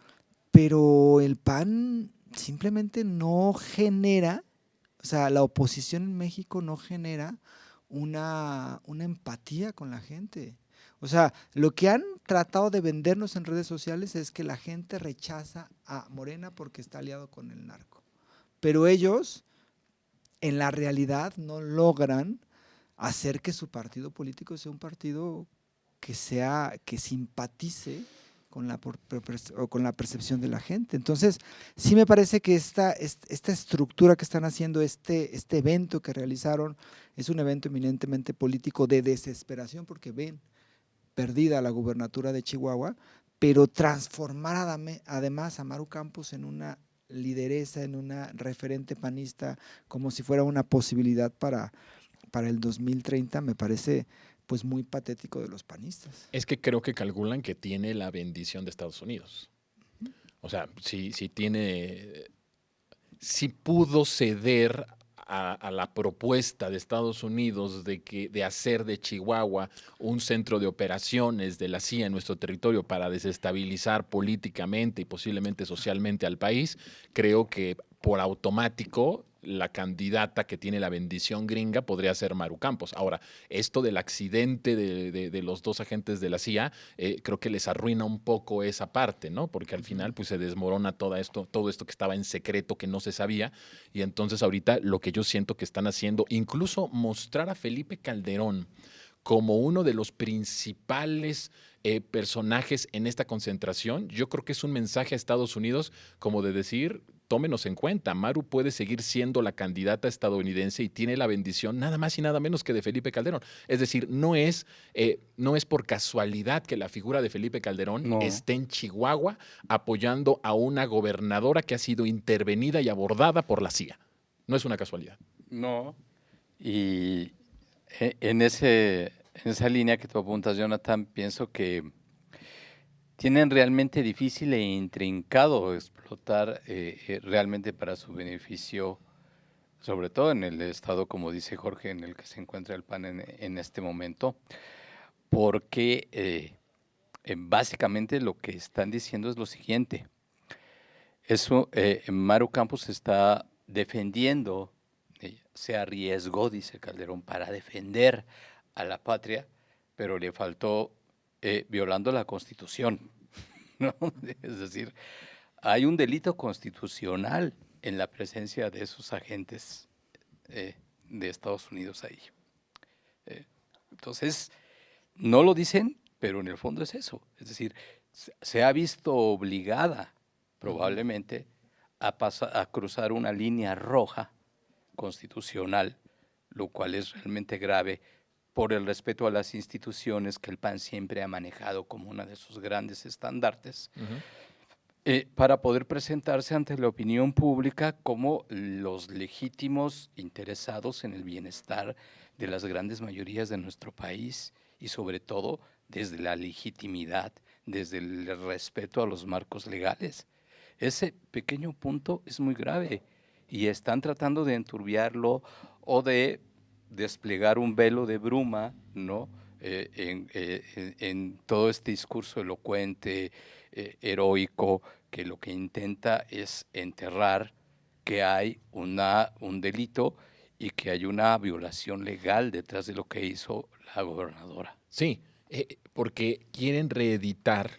Pero el PAN simplemente no genera, o sea, la oposición en México no genera una empatía con la gente. O sea, lo que han tratado de vendernos en redes sociales es que la gente rechaza a Morena porque está aliado con el narco. Pero ellos, en la realidad, no logran hacer que su partido político sea un partido que simpatice con la percepción de la gente. Entonces, sí me parece que esta estructura que están haciendo, este evento que realizaron, es un evento eminentemente político de desesperación, porque ven perdida la gubernatura de Chihuahua, pero transformar además a Maru Campos en una lideresa, en una referente panista, como si fuera una posibilidad para el 2030, me parece pues muy patético de los panistas. Es que creo que calculan que tiene la bendición de Estados Unidos. O sea, si pudo ceder a la propuesta de Estados Unidos de hacer de Chihuahua un centro de operaciones de la CIA en nuestro territorio para desestabilizar políticamente y posiblemente socialmente al país, creo que por automático la candidata que tiene la bendición gringa podría ser Maru Campos. Ahora, esto del accidente de los dos agentes de la CIA, creo que les arruina un poco esa parte, ¿no? Porque al final pues se desmorona todo esto que estaba en secreto, que no se sabía, y entonces ahorita lo que yo siento que están haciendo, incluso mostrar a Felipe Calderón como uno de los principales personajes en esta concentración, yo creo que es un mensaje a Estados Unidos como de decir, tómenos en cuenta, Maru puede seguir siendo la candidata estadounidense y tiene la bendición nada más y nada menos que de Felipe Calderón. Es decir, no es por casualidad que la figura de Felipe Calderón esté en Chihuahua apoyando a una gobernadora que ha sido intervenida y abordada por la CIA. No es una casualidad. No. Y en esa línea que tú apuntas, Jonathan, pienso que tienen realmente difícil e intrincado explotar realmente para su beneficio, sobre todo en el estado, como dice Jorge, en el que se encuentra el PAN en este momento, porque básicamente lo que están diciendo es lo siguiente. Eso, Maru Campos está defendiendo, se arriesgó, dice Calderón, para defender a la patria, pero le faltó violando la Constitución, ¿no? Es decir, hay un delito constitucional en la presencia de esos agentes de Estados Unidos ahí. Entonces, no lo dicen, pero en el fondo es eso. Es decir, se ha visto obligada probablemente a cruzar una línea roja constitucional, lo cual es realmente grave por el respeto a las instituciones que el PAN siempre ha manejado como una de sus grandes estandartes, para poder presentarse ante la opinión pública como los legítimos interesados en el bienestar de las grandes mayorías de nuestro país y sobre todo desde la legitimidad, desde el respeto a los marcos legales. Ese pequeño punto es muy grave y están tratando de enturbiarlo o de desplegar un velo de bruma, ¿no? En todo este discurso elocuente, heroico, que lo que intenta es enterrar que hay un delito y que hay una violación legal detrás de lo que hizo la gobernadora. Sí, porque quieren reeditar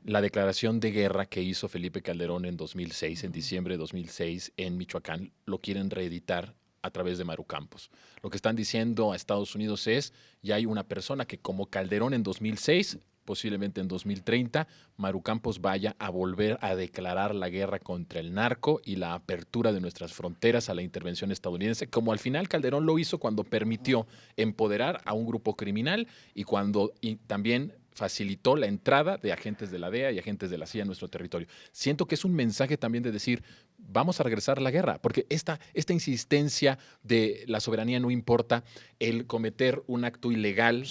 la declaración de guerra que hizo Felipe Calderón en 2006, en diciembre de 2006, en Michoacán. Lo quieren reeditar a través de Maru Campos. Lo que están diciendo a Estados Unidos es, ya hay una persona que como Calderón en 2006, posiblemente en 2030, Maru Campos vaya a volver a declarar la guerra contra el narco y la apertura de nuestras fronteras a la intervención estadounidense, como al final Calderón lo hizo cuando permitió empoderar a un grupo criminal y cuando también facilitó la entrada de agentes de la DEA y agentes de la CIA en nuestro territorio. Siento que es un mensaje también de decir, vamos a regresar a la guerra, porque esta insistencia de la soberanía no importa, el cometer un acto ilegal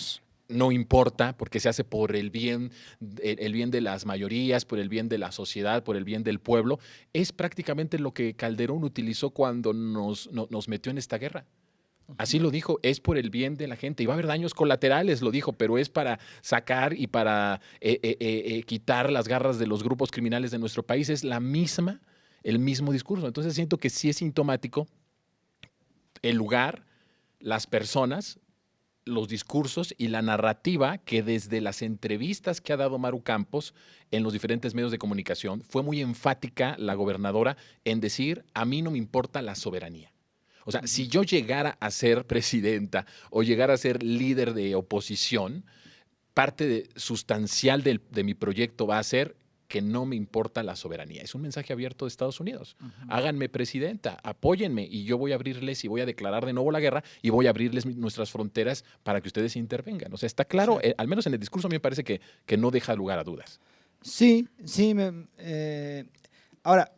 no importa, porque se hace por el bien de las mayorías, por el bien de la sociedad, por el bien del pueblo, es prácticamente lo que Calderón utilizó cuando nos metió en esta guerra. Así lo dijo, es por el bien de la gente. Y va a haber daños colaterales, lo dijo, pero es para sacar y para quitar las garras de los grupos criminales de nuestro país. Es el mismo discurso. Entonces siento que sí es sintomático el lugar, las personas, los discursos y la narrativa que desde las entrevistas que ha dado Maru Campos en los diferentes medios de comunicación, fue muy enfática la gobernadora en decir, a mí no me importa la soberanía. O sea, si yo llegara a ser presidenta o llegara a ser líder de oposición, parte sustancial de mi proyecto va a ser que no me importa la soberanía. Es un mensaje abierto de Estados Unidos. Háganme presidenta, apóyenme y yo voy a abrirles y voy a declarar de nuevo la guerra y voy a abrirles nuestras fronteras para que ustedes intervengan. O sea, está claro, sí. Al menos en el discurso a mí me parece que no deja lugar a dudas. Sí. Ahora,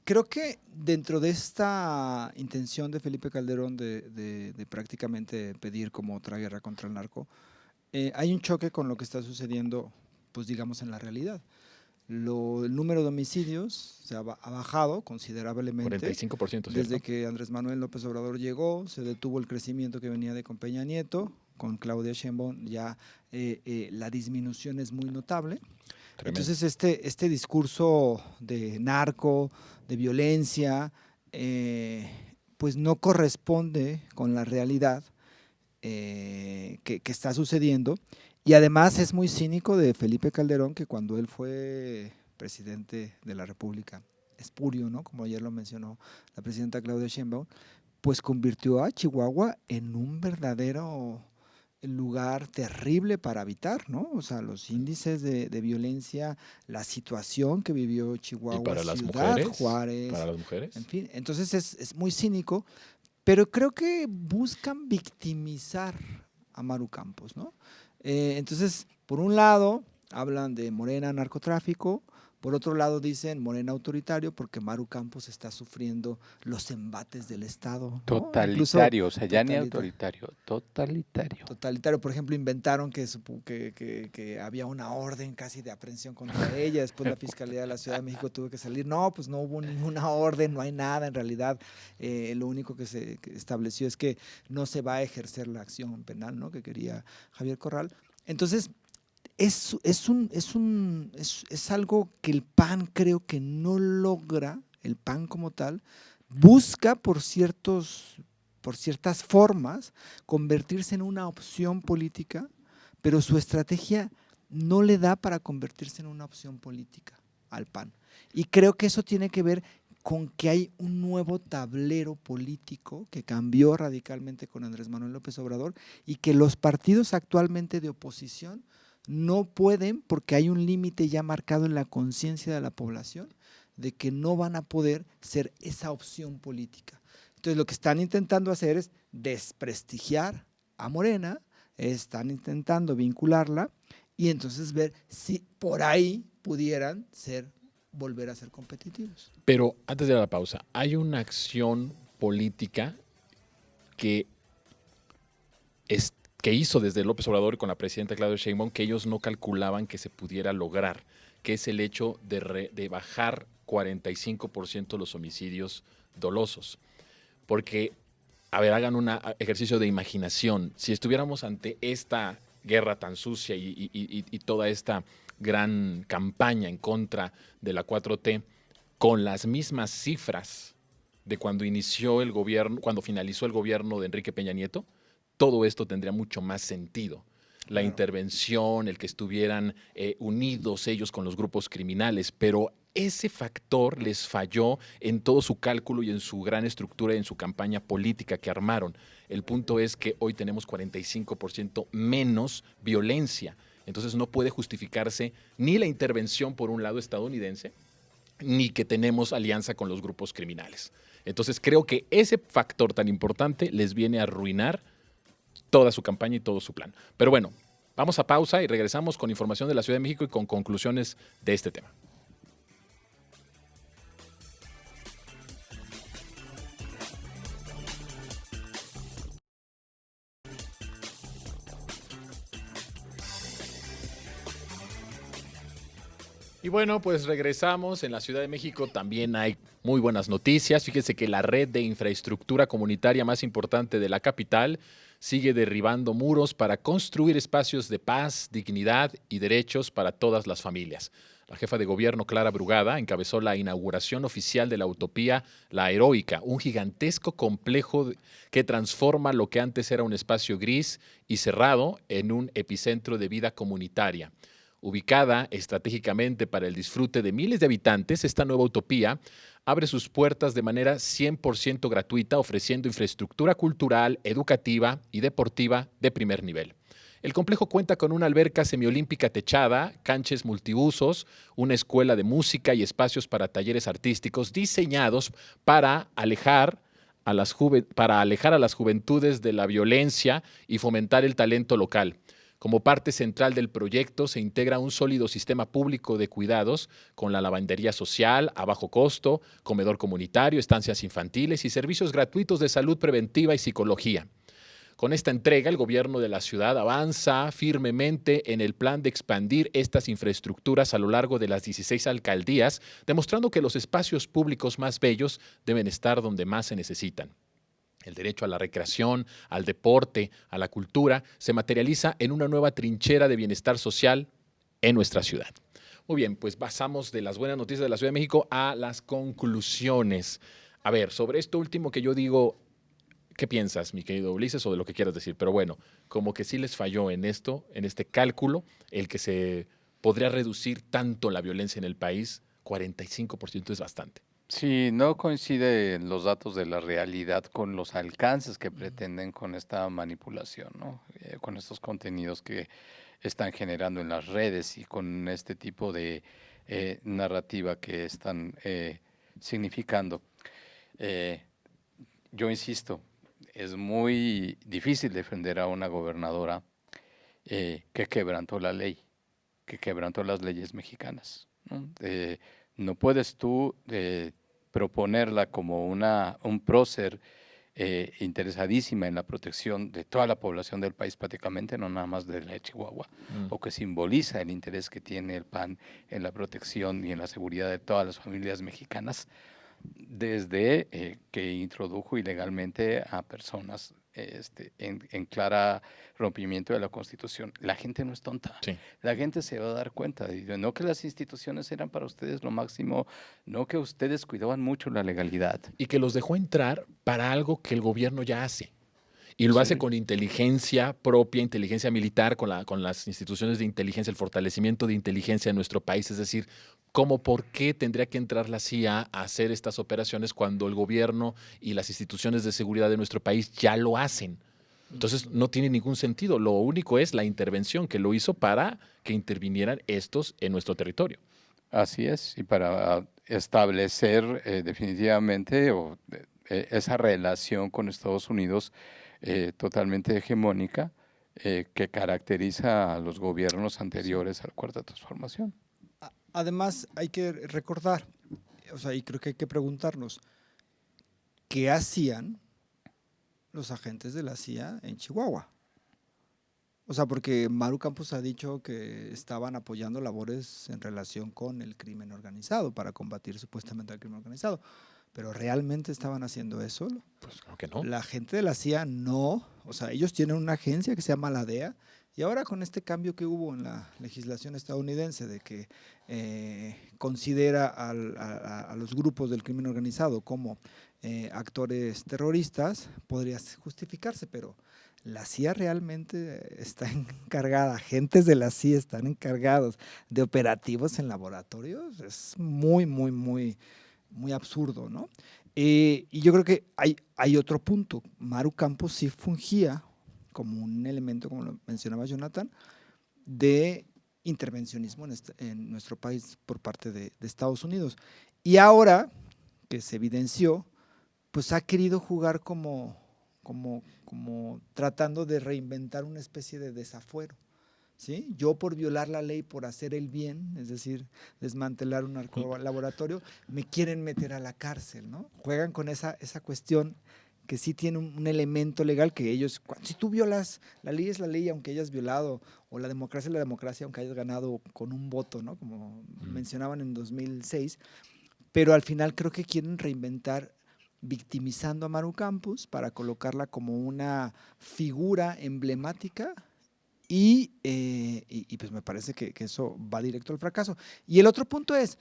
creo que dentro de esta intención de Felipe Calderón de prácticamente pedir como otra guerra contra el narco, hay un choque con lo que está sucediendo, pues digamos, en la realidad. El número de homicidios ha bajado considerablemente. 45%, desde que Andrés Manuel López Obrador llegó, se detuvo el crecimiento que venía de con Peña Nieto, con Claudia Sheinbaum ya la disminución es muy notable. Tremendo. Entonces este discurso de narco, de violencia, pues no corresponde con la realidad que está sucediendo. Y además es muy cínico de Felipe Calderón, que cuando él fue presidente de la República, espurio, ¿no? Como ayer lo mencionó la presidenta Claudia Sheinbaum, pues convirtió a Chihuahua en un verdadero lugar terrible para habitar, ¿no? O sea, los índices de violencia, la situación que vivió Chihuahua, ¿y para las Ciudad mujeres? Juárez, ¿Para las mujeres? En fin, entonces es muy cínico, pero creo que buscan victimizar a Maru Campos, ¿no? Entonces, por un lado, hablan de Morena narcotráfico, por otro lado dicen Morena autoritario porque Maru Campos está sufriendo los embates del Estado, ¿no? Totalitario, o sea, ya ni autoritario, totalitario. Totalitario, por ejemplo, inventaron que había una orden casi de aprehensión contra ella, después la Fiscalía de la Ciudad de México tuvo que salir, no, pues no hubo ninguna orden, no hay nada, en realidad lo único que se estableció es que no se va a ejercer la acción penal, ¿no? Que quería Javier Corral. Entonces, es algo que el PAN creo que no logra, el PAN como tal, busca por ciertas formas convertirse en una opción política, pero su estrategia no le da para convertirse en una opción política al PAN. Y creo que eso tiene que ver con que hay un nuevo tablero político que cambió radicalmente con Andrés Manuel López Obrador y que los partidos actualmente de oposición no pueden, porque hay un límite ya marcado en la conciencia de la población, de que no van a poder ser esa opción política. Entonces lo que están intentando hacer es desprestigiar a Morena, están intentando vincularla y entonces ver si por ahí pudieran volver a ser competitivos. Pero antes de la pausa, hay una acción política que hizo desde López Obrador y con la presidenta Claudia Sheinbaum que ellos no calculaban que se pudiera lograr, que es el hecho de bajar 45% los homicidios dolosos. Porque, a ver, hagan un ejercicio de imaginación. Si estuviéramos ante esta guerra tan sucia y toda esta gran campaña en contra de la 4T, con las mismas cifras de cuando inició el gobierno, cuando finalizó el gobierno de Enrique Peña Nieto, todo esto tendría mucho más sentido. La intervención, el que estuvieran unidos ellos con los grupos criminales, pero ese factor les falló en todo su cálculo y en su gran estructura y en su campaña política que armaron. El punto es que hoy tenemos 45% menos violencia. Entonces no puede justificarse ni la intervención por un lado estadounidense, ni que tenemos alianza con los grupos criminales. Entonces creo que ese factor tan importante les viene a arruinar toda su campaña y todo su plan. Pero bueno, vamos a pausa y regresamos con información de la Ciudad de México y con conclusiones de este tema. Y bueno, pues regresamos. En la Ciudad de México también hay muy buenas noticias. Fíjense que la red de infraestructura comunitaria más importante de la capital sigue derribando muros para construir espacios de paz, dignidad y derechos para todas las familias. La jefa de gobierno, Clara Brugada, encabezó la inauguración oficial de la utopía La Heroica, un gigantesco complejo que transforma lo que antes era un espacio gris y cerrado en un epicentro de vida comunitaria. Ubicada estratégicamente para el disfrute de miles de habitantes, esta nueva utopía abre sus puertas de manera 100% gratuita, ofreciendo infraestructura cultural, educativa y deportiva de primer nivel. El complejo cuenta con una alberca semiolímpica techada, canchas multiusos, una escuela de música y espacios para talleres artísticos diseñados para alejar a las juventudes de la violencia y fomentar el talento local. Como parte central del proyecto se integra un sólido sistema público de cuidados con la lavandería social a bajo costo, comedor comunitario, estancias infantiles y servicios gratuitos de salud preventiva y psicología. Con esta entrega, el gobierno de la ciudad avanza firmemente en el plan de expandir estas infraestructuras a lo largo de las 16 alcaldías, demostrando que los espacios públicos más bellos deben estar donde más se necesitan. El derecho a la recreación, al deporte, a la cultura, se materializa en una nueva trinchera de bienestar social en nuestra ciudad. Muy bien, pues pasamos de las buenas noticias de la Ciudad de México a las conclusiones. A ver, sobre esto último que yo digo, ¿qué piensas, mi querido Ulises, o de lo que quieras decir? Pero bueno, como que sí les falló en esto, en este cálculo, el que se podría reducir tanto la violencia en el país, 45% es bastante. Sí, no coinciden los datos de la realidad con los alcances que pretenden con esta manipulación, ¿no? Con estos contenidos que están generando en las redes y con este tipo de narrativa que están significando. Yo insisto, es muy difícil defender a una gobernadora que quebrantó la ley, que quebrantó las leyes mexicanas, ¿no? No puedes tú proponerla como un prócer interesadísima en la protección de toda la población del país prácticamente, no nada más de la de Chihuahua, o que simboliza el interés que tiene el PAN en la protección y en la seguridad de todas las familias mexicanas, desde que introdujo ilegalmente a personas en clara rompimiento de la Constitución. La gente no es tonta. Sí. La gente se va a dar cuenta. No que las instituciones eran para ustedes lo máximo, no que ustedes cuidaban mucho la legalidad. Y que los dejó entrar para algo que el gobierno ya hace. Y lo hace con inteligencia propia, inteligencia militar, con las instituciones de inteligencia, el fortalecimiento de inteligencia en nuestro país. Es decir, ¿por qué tendría que entrar la CIA a hacer estas operaciones cuando el gobierno y las instituciones de seguridad de nuestro país ya lo hacen? Entonces, no tiene ningún sentido. Lo único es la intervención que lo hizo para que intervinieran estos en nuestro territorio. Así es, y para establecer definitivamente esa relación con Estados Unidos totalmente hegemónica que caracteriza a los gobiernos anteriores a la Cuarta Transformación. Además, hay que recordar, y creo que hay que preguntarnos, ¿qué hacían los agentes de la CIA en Chihuahua? Porque Maru Campos ha dicho que estaban apoyando labores en relación con el crimen organizado, para combatir supuestamente al crimen organizado. ¿Pero realmente estaban haciendo eso? Pues creo que no. La gente de la CIA no. Ellos tienen una agencia que se llama la DEA, y ahora con este cambio que hubo en la legislación estadounidense de que considera a los grupos del crimen organizado como actores terroristas, podría justificarse, pero la CIA realmente está encargada, agentes de la CIA están encargados de operativos en laboratorios. Es muy, muy, muy, muy absurdo, ¿no? Y yo creo que hay otro punto. Maru Campos sí fungía como un elemento, como lo mencionaba Jonathan, de intervencionismo en nuestro país por parte de Estados Unidos. Y ahora que se evidenció, pues ha querido jugar como tratando de reinventar una especie de desafuero, ¿sí? Yo, por violar la ley, por hacer el bien, es decir, desmantelar un laboratorio, me quieren meter a la cárcel, ¿no? Juegan con esa cuestión que sí tiene un elemento legal que ellos, si tú violas, la ley es la ley aunque hayas violado, o la democracia es la democracia aunque hayas ganado con un voto, ¿no? Como mencionaban en 2006, pero al final creo que quieren reinventar victimizando a Maru Campos para colocarla como una figura emblemática y pues me parece que eso va directo al fracaso. Y el otro punto es,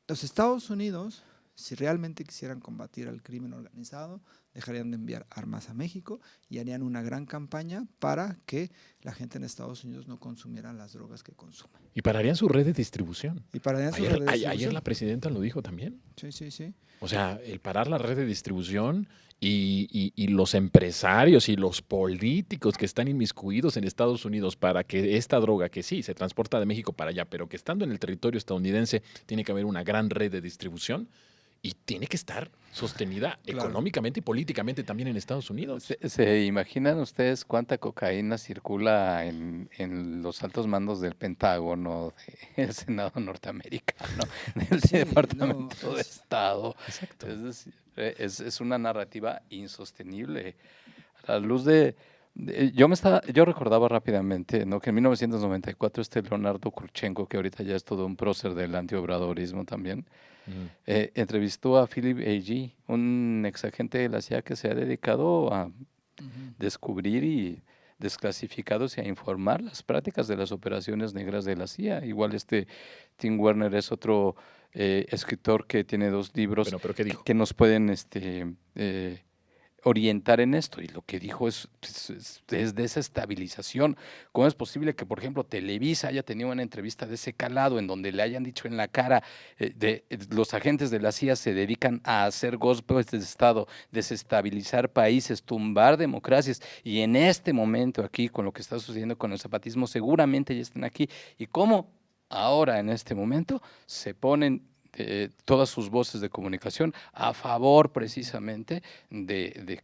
los Estados Unidos, si realmente quisieran combatir al crimen organizado, dejarían de enviar armas a México y harían una gran campaña para que la gente en Estados Unidos no consumiera las drogas que consumen. Y pararían su red de distribución. Ayer Ayer la presidenta lo dijo también. Sí. O sea, el parar la red de distribución y los empresarios y los políticos que están inmiscuidos en Estados Unidos para que esta droga, que sí, se transporta de México para allá, pero que estando en el territorio estadounidense tiene que haber una gran red de distribución y tiene que estar sostenida económicamente y políticamente también en Estados Unidos. ¿Se imaginan ustedes cuánta cocaína circula en los altos mandos del Pentágono, del Senado norteamericano, del Departamento de Estado? Exacto. Es decir, es una narrativa insostenible. A la luz de yo recordaba rápidamente, ¿no?, que en 1994 Leonardo Kurchenko, que ahorita ya es todo un prócer del antiobradorismo también, entrevistó a Philip Agee, un exagente de la CIA que se ha dedicado a descubrir y desclasificados y a informar las prácticas de las operaciones negras de la CIA. Igual Tim Werner es otro escritor que tiene 2 libros ¿Pero qué dijo? que nos pueden orientar en esto, y lo que dijo es desestabilización. ¿Cómo es posible que, por ejemplo, Televisa haya tenido una entrevista de ese calado en donde le hayan dicho en la cara los agentes de la CIA se dedican a hacer golpes de Estado, desestabilizar países, tumbar democracias, y en este momento aquí, con lo que está sucediendo con el zapatismo, seguramente ya están aquí? ¿Y cómo ahora, en este momento, se ponen todas sus voces de comunicación a favor precisamente el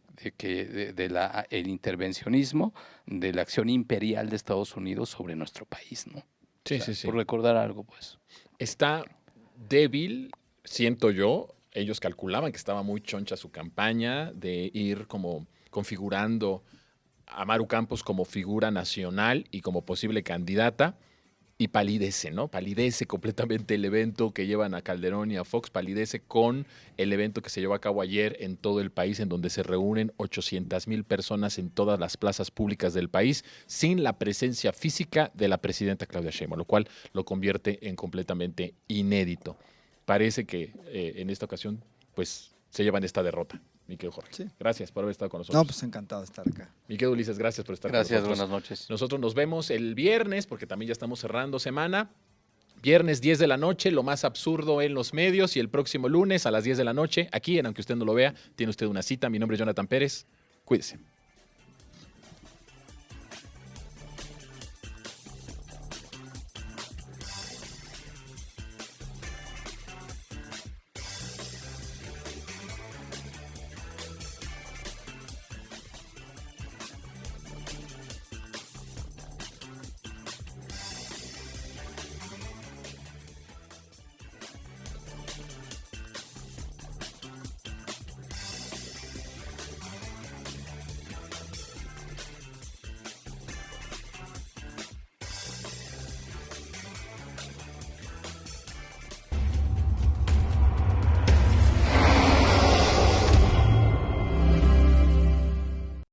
intervencionismo, de la acción imperial de Estados Unidos sobre nuestro país, ¿no? Sí. Por recordar algo, pues. Está débil, siento yo. Ellos calculaban que estaba muy choncha su campaña de ir como configurando a Maru Campos como figura nacional y como posible candidata. y palidece, ¿no? Palidece completamente el evento que llevan a Calderón y a Fox, palidece con el evento que se llevó a cabo ayer en todo el país, en donde se reúnen 800,000 personas en todas las plazas públicas del país, sin la presencia física de la presidenta Claudia Sheinbaum, lo cual lo convierte en completamente inédito. Parece que en esta ocasión, pues, se llevan esta derrota. Mi querido Jorge. Sí. Gracias por haber estado con nosotros. No, pues encantado de estar acá. Mi querido Ulises, gracias por estar con nosotros. Gracias, buenas noches. Nosotros nos vemos el viernes, porque también ya estamos cerrando semana. Viernes 10 de la noche, lo más absurdo en los medios, y el próximo lunes a las 10 de la noche, aquí en Aunque Usted No Lo Vea, tiene usted una cita. Mi nombre es Jonathan Pérez. Cuídese.